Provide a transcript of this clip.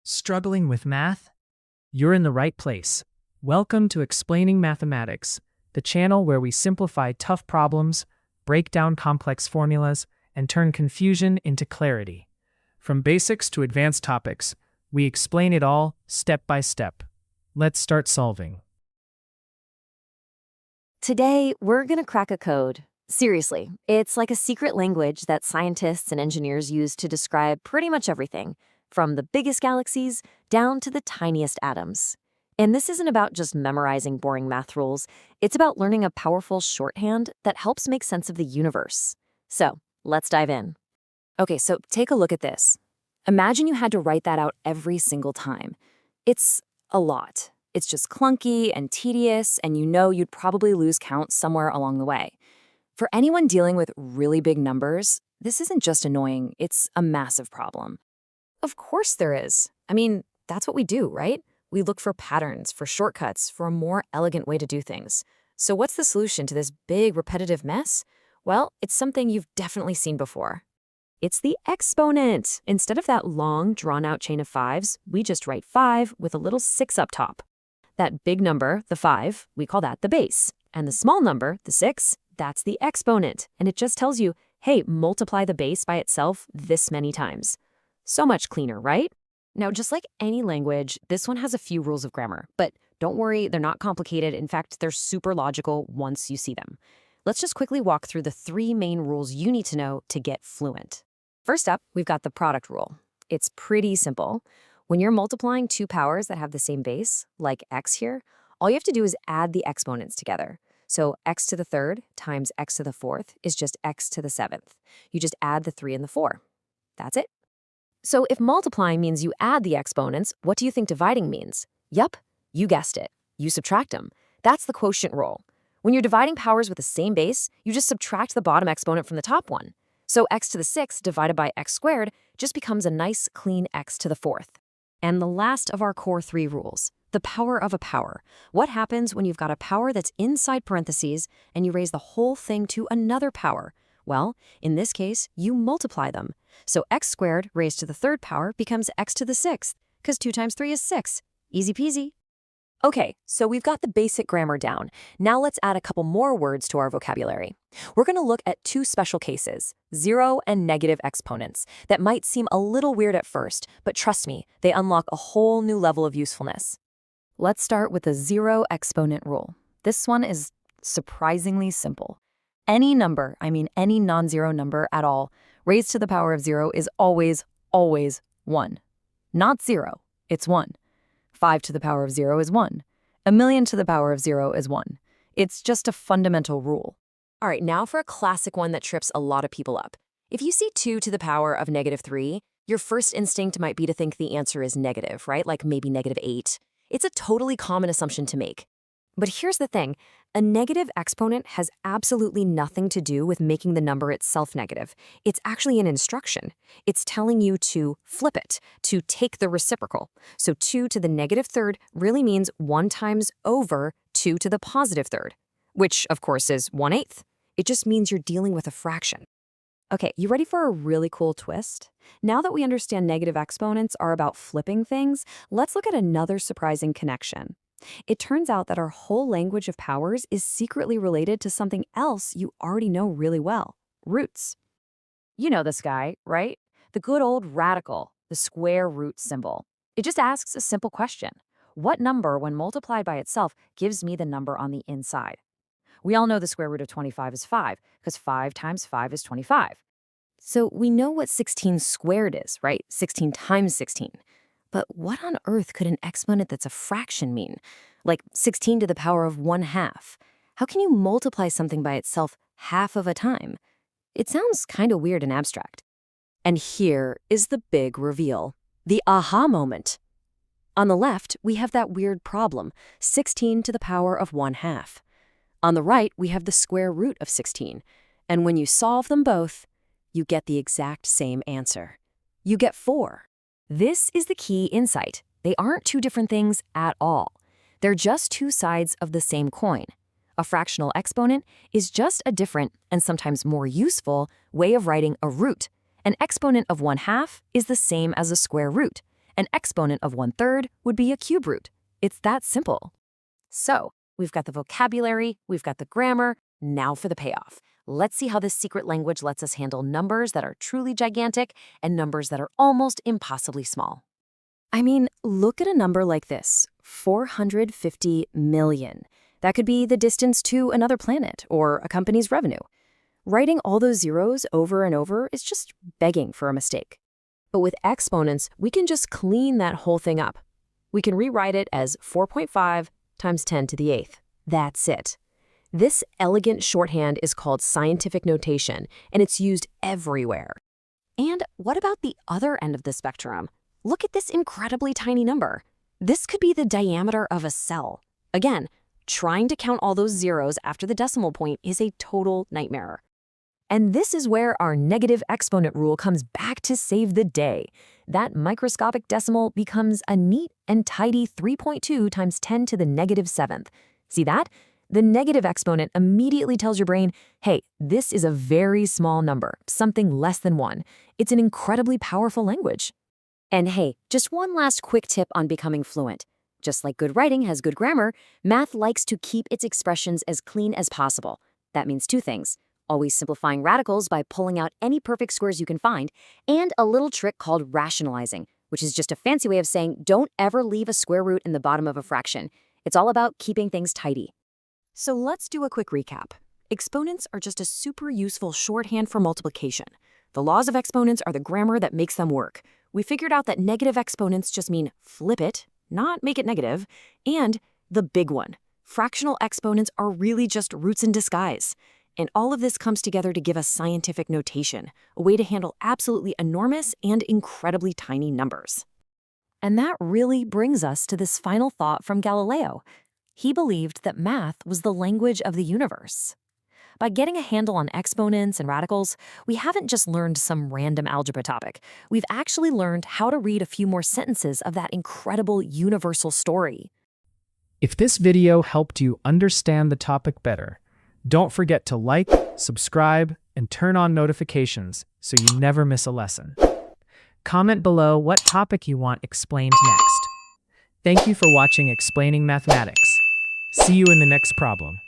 Struggling with math? You're in the right place. Welcome to Explaining Mathematics, the channel where we simplify tough problems, break down complex formulas, and turn confusion into clarity. From basics to advanced topics, we explain it all step by step. Let's start solving. Today, we're going to crack a code. Seriously, it's like a secret language that scientists and engineers use to describe pretty much everything, from the biggest galaxies down to the tiniest atoms. And this isn't about just memorizing boring math rules. It's about learning a powerful shorthand that helps make sense of the universe. So, let's dive in. Okay, so take a look at this. Imagine you had to write that out every single time. It's a lot. It's just clunky and tedious, and you know you'd probably lose count somewhere along the way. For anyone dealing with really big numbers, this isn't just annoying, it's a massive problem. Of course there is. I mean, that's what we do, right? We look for patterns, for shortcuts, for a more elegant way to do things. So what's the solution to this big, repetitive mess? Well, it's something you've definitely seen before. It's the exponent. Instead of that long, drawn-out chain of fives, we just write 5 with a little 6 up top. That big number, the 5, we call that the base. And the small number, the 6, that's the exponent. And it just tells you, hey, multiply the base by itself this many times. So much cleaner, right? Now, just like any language, this one has a few rules of grammar. But don't worry, they're not complicated. In fact, they're super logical once you see them. Let's just quickly walk through the 3 main rules you need to know to get fluent. First up, we've got the product rule. It's pretty simple. When you're multiplying 2 powers that have the same base, like x here, all you have to do is add the exponents together. So x to the 3rd times x to the 4th is just x to the 7th. You just add the 3 and the 4. That's it. So if multiplying means you add the exponents, what do you think dividing means? Yup, you guessed it. You subtract them. That's the quotient rule. When you're dividing powers with the same base, you just subtract the bottom exponent from the top one. So x to the 6th divided by x squared just becomes a nice, clean x to the 4th. And the last of our core 3 rules, the power of a power. What happens when you've got a power that's inside parentheses and you raise the whole thing to another power? Well, in this case, you multiply them. So x squared raised to the 3rd power becomes x to the 6th, because 2 times 3 is 6. Easy peasy. Okay, so we've got the basic grammar down. Now let's add a couple more words to our vocabulary. We're going to look at 2 special cases, 0 and negative exponents, that might seem a little weird at first, but trust me, they unlock a whole new level of usefulness. Let's start with the 0 exponent rule. This one is surprisingly simple. Any number, I mean any non-zero number at all, raised to the power of 0 is always 1. Not 0, it's 1. 5 to the power of 0 is 1. A million to the power of 0 is 1. It's just a fundamental rule. All right, now for a classic one that trips a lot of people up. If you see 2 to the power of -3, your first instinct might be to think the answer is negative, right? Like maybe -8. It's a totally common assumption to make. But here's the thing. A negative exponent has absolutely nothing to do with making the number itself negative. It's actually an instruction. It's telling you to flip it, to take the reciprocal. So 2 to the -3rd really means 1 times over 2 to the +3rd, which of course is 1/8. It just means you're dealing with a fraction. Okay, you ready for a really cool twist? Now that we understand negative exponents are about flipping things, let's look at another surprising connection. It turns out that our whole language of powers is secretly related to something else you already know really well, roots. You know this guy, right? The good old radical, the square root symbol. It just asks a simple question. What number, when multiplied by itself, gives me the number on the inside? We all know the square root of 25 is 5, because 5 times 5 is 25. So we know what 16 squared is, right? 16 times 16. But what on earth could an exponent that's a fraction mean? Like 16 to the power of 1/2. How can you multiply something by itself half of a time? It sounds kind of weird and abstract. And here is the big reveal, the aha moment. On the left, we have that weird problem, 16 to the power of 1/2. On the right, we have the square root of 16. And when you solve them both, you get the exact same answer. You get 4. This is the key insight. They aren't 2 different things at all. They're just 2 sides of the same coin. A fractional exponent is just a different, and sometimes more useful, way of writing a root. An exponent of 1/2 is the same as a square root. An exponent of 1/3 would be a cube root. It's that simple. So, we've got the vocabulary, we've got the grammar, now for the payoff. Let's see how this secret language lets us handle numbers that are truly gigantic and numbers that are almost impossibly small. I mean, look at a number like this, 450 million. That could be the distance to another planet or a company's revenue. Writing all those zeros over and over is just begging for a mistake. But with exponents, we can just clean that whole thing up. We can rewrite it as 4.5 times 10 to the 8th. That's it. This elegant shorthand is called scientific notation, and it's used everywhere. And what about the other end of the spectrum? Look at this incredibly tiny number. This could be the diameter of a cell. Again, trying to count all those zeros after the decimal point is a total nightmare. And this is where our negative exponent rule comes back to save the day. That microscopic decimal becomes a neat and tidy 3.2 times 10 to the -7th. See that? The negative exponent immediately tells your brain, hey, this is a very small number, something less than 1. It's an incredibly powerful language. And hey, just one last quick tip on becoming fluent. Just like good writing has good grammar, math likes to keep its expressions as clean as possible. That means two things: always simplifying radicals by pulling out any perfect squares you can find, and a little trick called rationalizing, which is just a fancy way of saying don't ever leave a square root in the bottom of a fraction. It's all about keeping things tidy. So let's do a quick recap. Exponents are just a super useful shorthand for multiplication. The laws of exponents are the grammar that makes them work. We figured out that negative exponents just mean flip it, not make it negative. And the big one, fractional exponents are really just roots in disguise. And all of this comes together to give us scientific notation, a way to handle absolutely enormous and incredibly tiny numbers. And that really brings us to this final thought from Galileo. He believed that math was the language of the universe. By getting a handle on exponents and radicals, we haven't just learned some random algebra topic. We've actually learned how to read a few more sentences of that incredible universal story. If this video helped you understand the topic better, don't forget to like, subscribe, and turn on notifications so you never miss a lesson. Comment below what topic you want explained next. Thank you for watching Explaining Mathematics. See you in the next problem.